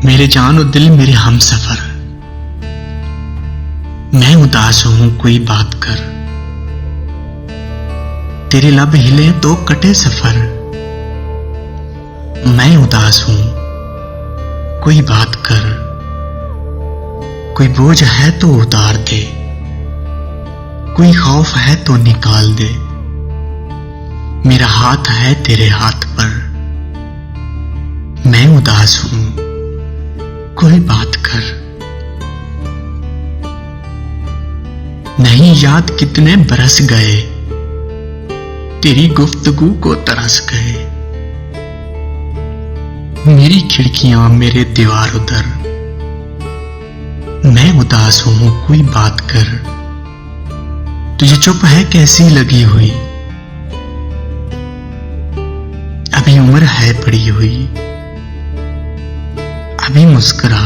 मेरे जान और दिल मेरे हम सफर। मैं उदास हूं कोई बात कर, तेरे लब हिले तो कटे सफर। मैं उदास हूं कोई बात कर, कोई बोझ है तो उतार दे, कोई खौफ है तो निकाल दे। मेरा हाथ है तेरे हाथ पर, मैं उदास हूं कोई बात कर। नहीं याद कितने बरस गए, तेरी गुफ्तगू को तरस गए। मेरी खिड़कियां मेरे दीवार उधर, मैं उदास हूं कोई बात कर। तुझे चुप है कैसी लगी हुई, अभी उम्र है पड़ी हुई। अभी मुस्कुरा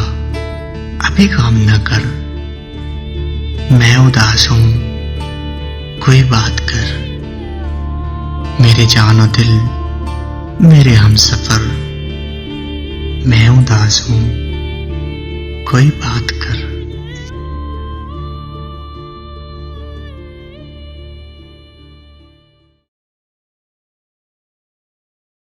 अभी काम न कर, मैं उदास हूं कोई बात कर। मेरे जान और दिल मेरे हम सफर, मैं उदास हूं कोई बात कर।